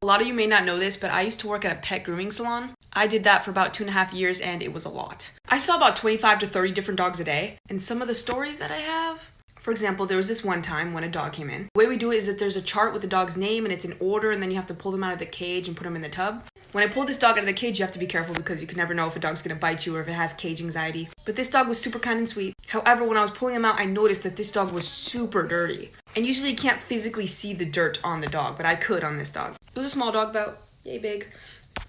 A lot of you may not know this, but I used to work at a pet grooming salon. I did that for about 2.5 years and it was a lot. I saw about 25 to 30 different dogs a day, and some of the stories that I have, for example, there was this one time when a dog came in. The way we do it is that there's a chart with the dog's name and it's in order, and then you have to pull them out of the cage and put them in the tub. When I pulled this dog out of the cage, you have to be careful because you can never know if a dog's gonna bite you or if it has cage anxiety. But this dog was super kind and sweet. However, when I was pulling him out, I noticed that this dog was super dirty. And usually you can't physically see the dirt on the dog, but I could on this dog. It was a small dog, about yay big.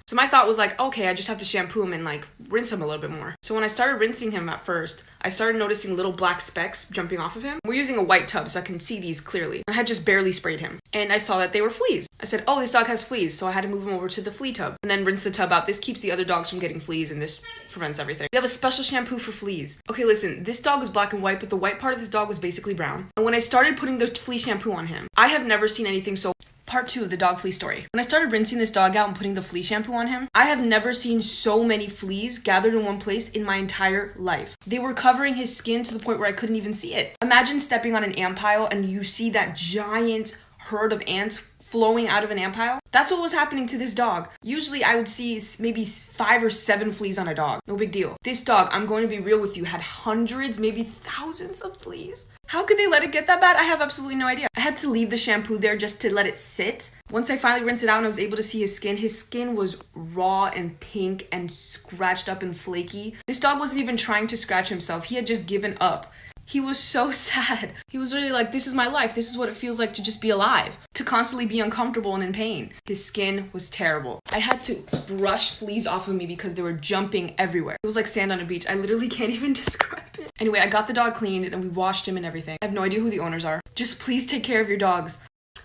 So my thought was like, okay, I just have to shampoo him and like rinse him a little bit more. So when I started rinsing him at first, I started noticing little black specks jumping off of him. We're using a white tub so I can see these clearly. I had just barely sprayed him and I saw that they were fleas. I said, oh, this dog has fleas. So I had to move him over to the flea tub and then rinse the tub out. This keeps the other dogs from getting fleas and this prevents everything. We have a special shampoo for fleas. Okay, listen, this dog was black and white, but the white part of this dog was basically brown. And when I started putting the flea shampoo on him, I have never seen anything so. Part 2 of the dog flea story. When I started rinsing this dog out and putting the flea shampoo on him, I have never seen so many fleas gathered in one place in my entire life. They were covering his skin to the point where I couldn't even see it. Imagine stepping on an ant pile and you see that giant herd of ants flowing out of an ant pile. That's what was happening to this dog. Usually I would see maybe 5 or 7 fleas on a dog. No big deal. This dog, I'm going to be real with you, had hundreds, maybe thousands of fleas. How could they let it get that bad? I have absolutely no idea. I had to leave the shampoo there just to let it sit. Once I finally rinsed it out and I was able to see his skin was raw and pink and scratched up and flaky. This dog wasn't even trying to scratch himself. He had just given up. He was so sad. He was really like, this is my life. This is what it feels like to just be alive. To constantly be uncomfortable and in pain. His skin was terrible. I had to brush fleas off of me because they were jumping everywhere. It was like sand on a beach. I literally can't even describe it. Anyway, I got the dog cleaned and we washed him and everything. I have no idea who the owners are. Just please take care of your dogs.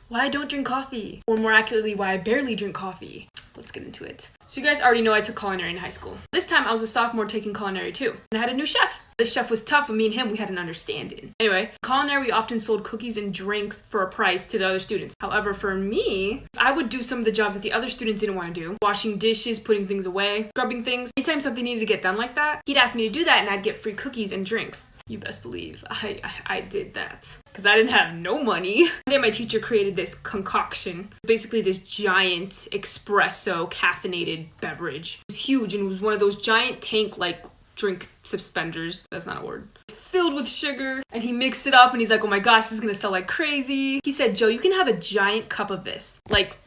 Why I don't drink coffee. Or more accurately, why I barely drink coffee. Let's get into it. So you guys already know I took culinary in high school. This time I was a sophomore taking culinary too. And I had a new chef. This chef was tough, but me and him, we had an understanding. Anyway, culinary, we often sold cookies and drinks for a price to the other students. However, for me, I would do some of the jobs that the other students didn't want to do. Washing dishes, putting things away, scrubbing things. Anytime something needed to get done like that, he'd ask me to do that and I'd get free cookies and drinks. You best believe I did that because I didn't have no money. One day my teacher created this concoction, basically this giant espresso caffeinated beverage. It was huge and it was one of those giant tank like drink suspenders. That's not a word. It's filled with sugar and he mixed it up and he's like, oh my gosh, this is gonna sell like crazy. He said, Joe, you can have a giant cup of this. Like,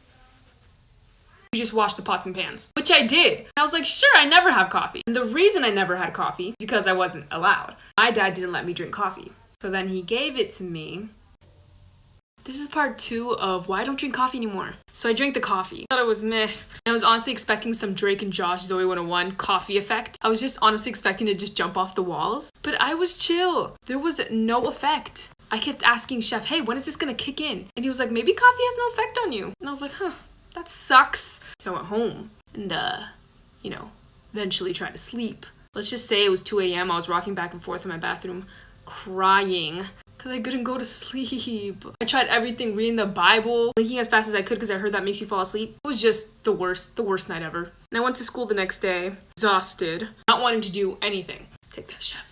you just wash the pots and pans, which I did. I was like, sure, I never have coffee. And the reason I never had coffee, because I wasn't allowed. My dad didn't let me drink coffee. So then he gave it to me. This is part 2 of why I don't drink coffee anymore. So I drank the coffee. I thought it was meh. And I was honestly expecting some Drake and Josh Zoe 101 coffee effect. I was just honestly expecting to just jump off the walls. But I was chill. There was no effect. I kept asking Chef, hey, when is this gonna kick in? And he was like, maybe coffee has no effect on you. And I was like, huh, that sucks. So I went home and, eventually tried to sleep. Let's just say it was 2 a.m. I was rocking back and forth in my bathroom, crying because I couldn't go to sleep. I tried everything, reading the Bible, blinking as fast as I could because I heard that makes you fall asleep. It was just the worst night ever. And I went to school the next day, exhausted, not wanting to do anything. Take that, Chef.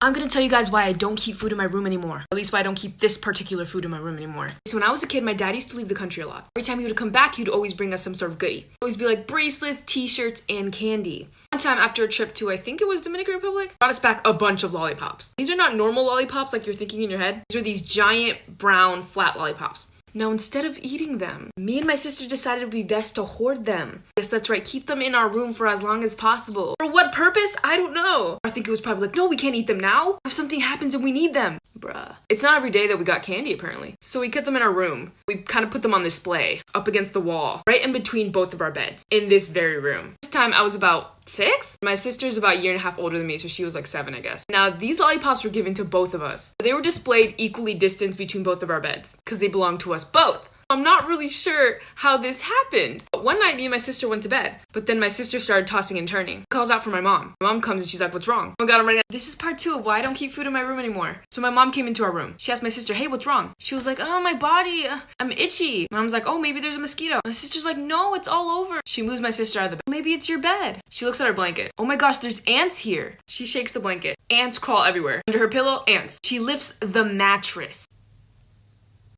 I'm gonna tell you guys why I don't keep food in my room anymore. Or at least why I don't keep this particular food in my room anymore. So when I was a kid, my dad used to leave the country a lot. Every time he would come back, he'd always bring us some sort of goodie. It'd always be like bracelets, t-shirts, and candy. One time after a trip to, I think it was Dominican Republic, brought us back a bunch of lollipops. These are not normal lollipops like you're thinking in your head. These are these giant brown flat lollipops. Now, instead of eating them, me and my sister decided it would be best to hoard them. Yes, that's right, keep them in our room for as long as possible. For what purpose? I don't know. I think it was probably like, no, we can't eat them now. If something happens and we need them. Bruh. It's not every day that we got candy, apparently. So we kept them in our room. We kind of put them on display, up against the wall, right in between both of our beds, in this very room. This time I was about 6? My sister's about a year and a half older than me, so she was like 7, I guess. Now, these lollipops were given to both of us. They were displayed equally distanced between both of our beds, because they belonged to us both. I'm not really sure how this happened. But one night, me and my sister went to bed, but then my sister started tossing and turning. Calls out for my mom. My mom comes and she's like, what's wrong? Oh my god, I'm running out. This is part 2 of why I don't keep food in my room anymore. So my mom came into our room. She asked my sister, hey, what's wrong? She was like, oh, my body, I'm itchy. My mom's like, oh, maybe there's a mosquito. My sister's like, no, it's all over. She moves my sister out of the bed. Maybe it's your bed. She looks at her blanket. Oh my gosh, there's ants here. She shakes the blanket. Ants crawl everywhere. Under her pillow, ants. She lifts the mattress.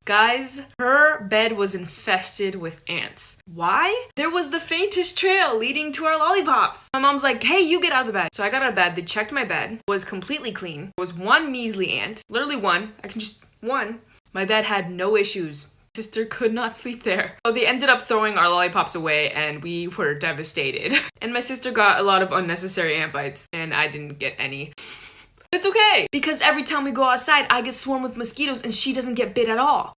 Guys, her bed was infested with ants. Why? There was the faintest trail leading to our lollipops. My mom's like, hey, you get out of the bed. So I got out of bed, they checked my bed, was completely clean. There was one measly ant, literally one. One. My bed had no issues. Sister could not sleep there. So they ended up throwing our lollipops away and we were devastated. And my sister got a lot of unnecessary ant bites and I didn't get any. It's okay, because every time we go outside, I get swarmed with mosquitoes and she doesn't get bit at all.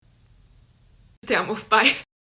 Damn, bye.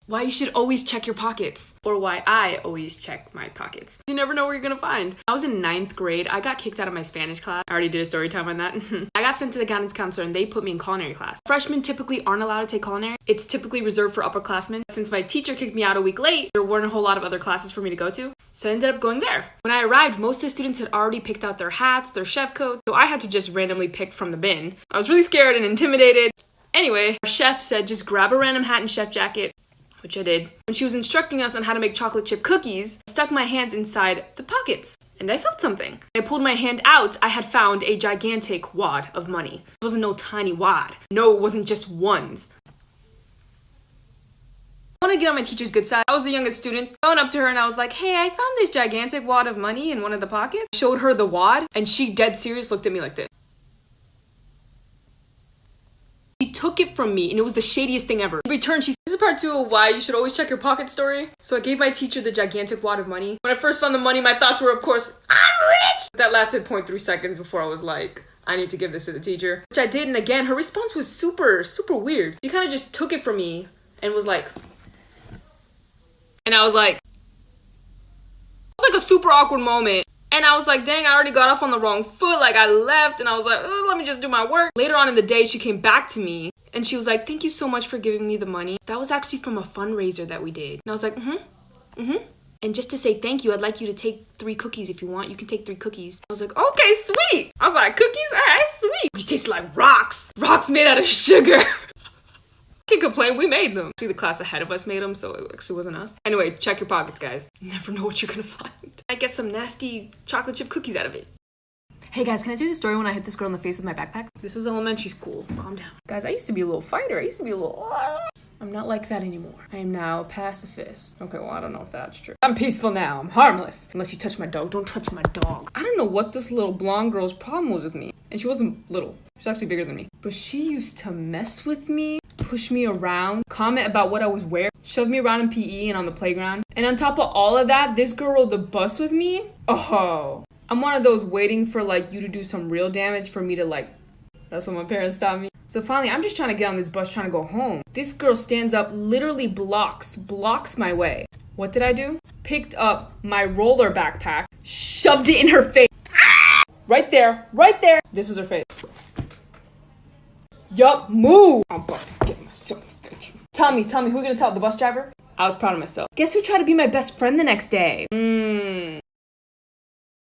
Why you should always check your pockets. Or why I always check my pockets. You never know where you're gonna find. I was in 9th grade. I got kicked out of my Spanish class. I already did a story time on that. I got sent to the guidance counselor and they put me in culinary class. Freshmen typically aren't allowed to take culinary. It's typically reserved for upperclassmen. Since my teacher kicked me out a week late, there weren't a whole lot of other classes for me to go to. So I ended up going there. When I arrived, most of the students had already picked out their hats, their chef coats, so I had to just randomly pick from the bin. I was really scared and intimidated. Anyway, our chef said just grab a random hat and chef jacket, which I did. When she was instructing us on how to make chocolate chip cookies, I stuck my hands inside the pockets and I felt something. When I pulled my hand out, I had found a gigantic wad of money. It wasn't no tiny wad. No, it wasn't just ones. I want to get on my teacher's good side. I was the youngest student. I went up to her and I was like, hey, I found this gigantic wad of money in one of the pockets. I showed her the wad and she dead serious looked at me like this. She took it from me and it was the shadiest thing ever. In return, she said, this is part 2 of why you should always check your pocket story. So I gave my teacher the gigantic wad of money. When I first found the money, my thoughts were, of course, I'm rich! That lasted 0.3 seconds before I was like, I need to give this to the teacher. Which I did, and again, her response was super weird. She kind of just took it from me and was like, and I was like, it was like a super awkward moment. And I was like, dang, I already got off on the wrong foot. Like, I left and I was like, oh, let me just do my work. Later on in the day, she came back to me and she was like, thank you so much for giving me the money. That was actually from a fundraiser that we did. And I was like, And just to say thank you, I'd like you to take 3 cookies if you want. You can take 3 cookies. I was like, okay, sweet. I was like, cookies? All right, sweet. They taste like rocks. Rocks made out of sugar. Can't complain, we made them. See, the class ahead of us made them, so it actually wasn't us. Anyway, check your pockets, guys. You never know what you're gonna find. I get some nasty chocolate chip cookies out of it. Hey guys, can I tell you the story when I hit this girl in the face with my backpack? This was elementary school. Calm down. Guys, I used to be a little fighter. I used to be a little... I'm not like that anymore. I am now a pacifist. Okay, well, I don't know if that's true. I'm peaceful now. I'm harmless. Unless you touch my dog. Don't touch my dog. I don't know what this little blonde girl's problem was with me. And she wasn't little. She's actually bigger than me. But she used to mess with me, push me around, comment about what I was wearing, shove me around in PE and on the playground. And on top of all of that, this girl rode the bus with me. Oh, I'm one of those waiting for like you to do some real damage for me to like, that's what my parents taught me. So finally, I'm just trying to get on this bus, trying to go home. This girl stands up, literally blocks my way. What did I do? Picked up my roller backpack, shoved it in her face. Right there. This was her face. Yup, move. I'm about to get myself. Tell me, who are you gonna tell? The bus driver? I was proud of myself. Guess who tried to be my best friend the next day?